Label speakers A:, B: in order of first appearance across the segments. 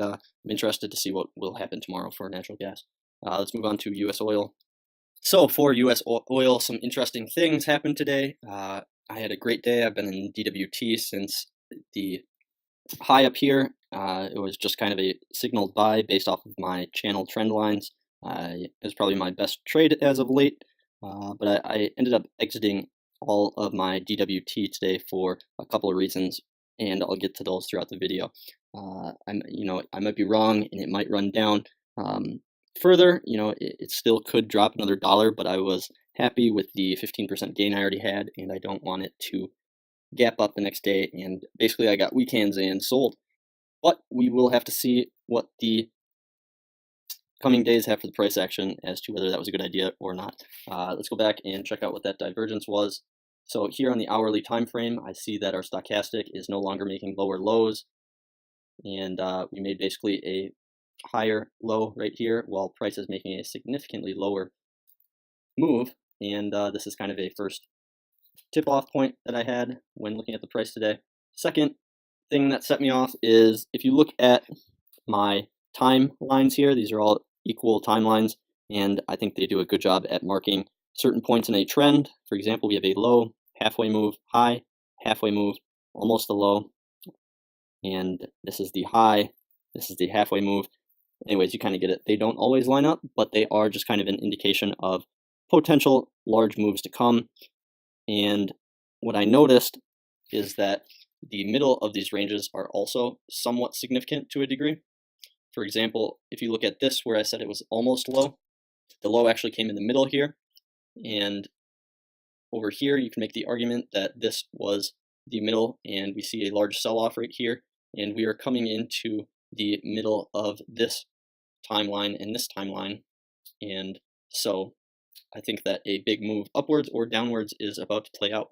A: I'm interested to see what will happen tomorrow for natural gas. Let's move on to U.S. oil. So for U.S. oil, some interesting things happened today. I had a great day. I've been in DWT since the high up here. It was just kind of a signaled buy based off of my channel trend lines. It was probably my best trade as of late, but I ended up exiting all of my DWT today for a couple of reasons, and I'll get to those throughout the video. I might be wrong, and it might run down further. It still could drop another $1, but I was happy with the 15% gain I already had, and I don't want it to gap up the next day, and basically I got weak hands and sold. But we will have to see what the coming days have for the price action as to whether that was a good idea or not. Let's go back and check out what that divergence was. So here on the hourly time frame, I see that our stochastic is no longer making lower lows, and we made basically a higher low right here while price is making a significantly lower move, and this is kind of a first tip-off point that I had when looking at the price today. Second thing that set me off is if you look at my timelines here, these are all equal timelines, and I think they do a good job at marking certain points in a trend. For example, we have a low, halfway move, high, halfway move, almost a low, and this is the high, this is the halfway move. Anyways, you kind of get it. They don't always line up, but they are just kind of an indication of potential large moves to come. And what I noticed is that the middle of these ranges are also somewhat significant to a degree. For example, if you look at this where I said it was almost low, the low actually came in the middle here. And over here, you can make the argument that this was the middle, and we see a large sell-off right here. And we are coming into the middle of this timeline and this timeline. And so I think that a big move upwards or downwards is about to play out.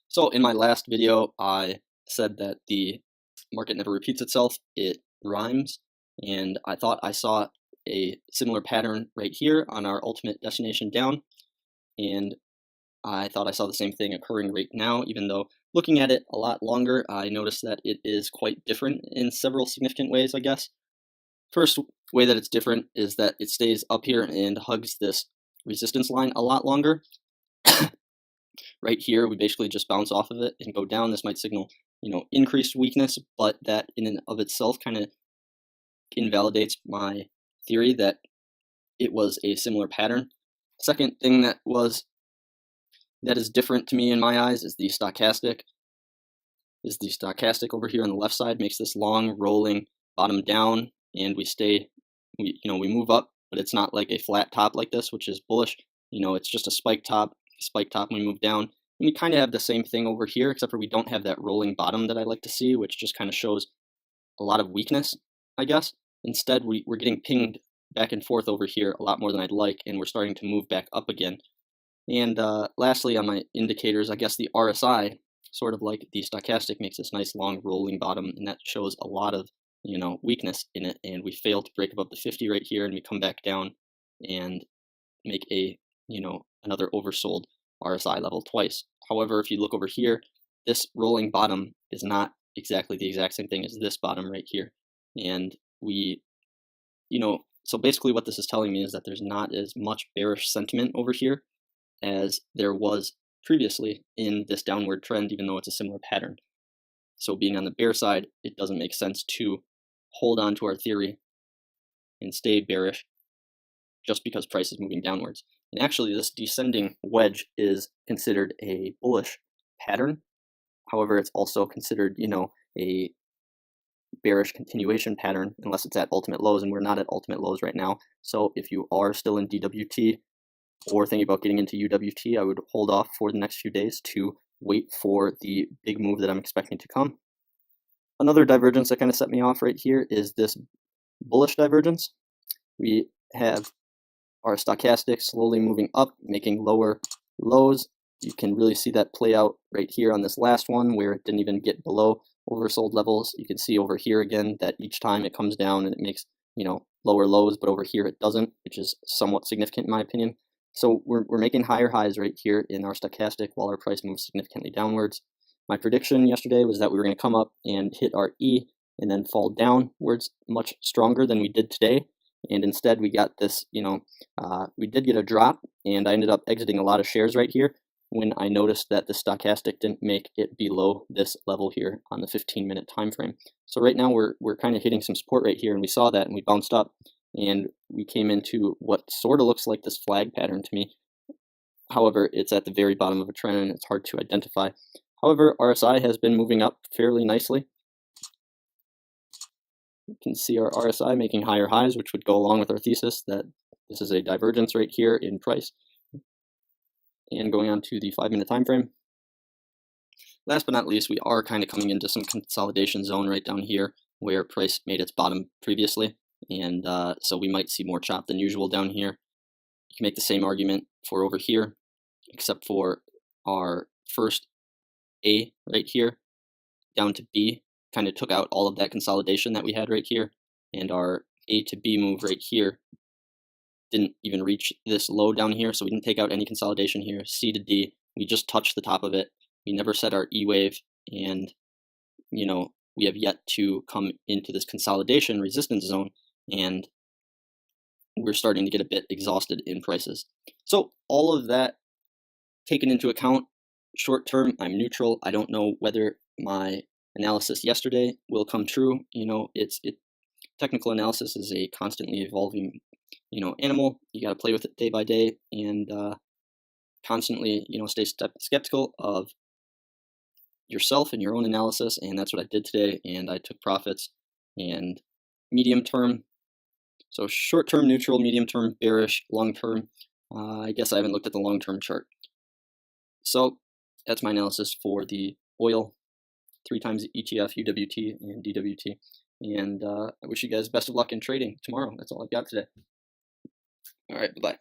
A: So in my last video, I said that the market never repeats itself, it rhymes. And I thought I saw a similar pattern right here on our ultimate destination down. And I thought I saw the same thing occurring right now, even though looking at it a lot longer, I noticed that it is quite different in several significant ways, I guess. First way that it's different is that it stays up here and hugs this resistance line a lot longer. Right here, we basically just bounce off of it and go down. This might signal, increased weakness, but that in and of itself kind of invalidates my theory that it was a similar pattern. Second thing that is different to me in my eyes is the stochastic. Over here on the left side makes this long rolling bottom down, and we move up, but it's not like a flat top like this, which is bullish. It's just a spike top, and we move down. And we kind of have the same thing over here, except for we don't have that rolling bottom that I like to see, which just kind of shows a lot of weakness, I guess. Instead, we're getting pinged back and forth over here a lot more than I'd like, and we're starting to move back up again. And lastly, on my indicators, I guess the RSI, sort of like the stochastic, makes this nice long rolling bottom, and that shows a lot of weakness in it, and we fail to break above the 50 right here, and we come back down and make a another oversold RSI level twice. However, if you look over here, this rolling bottom is not exactly the exact same thing as this bottom right here, and so basically what this is telling me is that there's not as much bearish sentiment over here as there was previously in this downward trend, even though it's a similar pattern. So being on the bear side, it doesn't make sense to hold on to our theory and stay bearish just because price is moving downwards. And actually, this descending wedge is considered a bullish pattern. However, it's also considered, a bearish continuation pattern unless it's at ultimate lows, and we're not at ultimate lows right now. So if you are still in DWT or thinking about getting into UWT, I would hold off for the next few days to wait for the big move that I'm expecting to come. Another divergence that kind of set me off right here is this bullish divergence. We have our stochastic slowly moving up, making lower lows. You can really see that play out right here on this last one where it didn't even get below oversold levels. You can see over here again that each time it comes down and it makes, lower lows, but over here it doesn't, which is somewhat significant in my opinion. So we're making higher highs right here in our stochastic while our price moves significantly downwards. My prediction yesterday was that we were going to come up and hit our E and then fall downwards much stronger than we did today. And instead we got this, we did get a drop, and I ended up exiting a lot of shares right here when I noticed that the stochastic didn't make it below this level here on the 15-minute time frame. So right now we're kind of hitting some support right here, and we saw that and we bounced up, and we came into what sort of looks like this flag pattern to me. However, it's at the very bottom of a trend and it's hard to identify. However, RSI has been moving up fairly nicely. You can see our RSI making higher highs, which would go along with our thesis that this is a divergence right here in price. And going on to the 5-minute time frame. Last but not least, we are kind of coming into some consolidation zone right down here where price made its bottom previously, and so we might see more chop than usual down here. You can make the same argument for over here, except for our first A right here down to B kind of took out all of that consolidation that we had right here, and our A to B move right here didn't even reach this low down here, so we didn't take out any consolidation here. C to D, we just touched the top of it. We never set our E wave, and we have yet to come into this consolidation resistance zone, and we're starting to get a bit exhausted in prices. So all of that taken into account, short term, I'm neutral. I don't know whether my analysis yesterday will come true. Technical analysis is a constantly evolving animal. You got to play with it day by day, and constantly stay skeptical of yourself and your own analysis, and that's what I did today, and I took profits. And medium term, so short term neutral, medium term bearish, long term I guess I haven't looked at the long term chart. So that's my analysis for the oil 3 times ETF, UWT, and DWT. And I wish you guys best of luck in trading tomorrow. That's all I've got today. All right, bye-bye.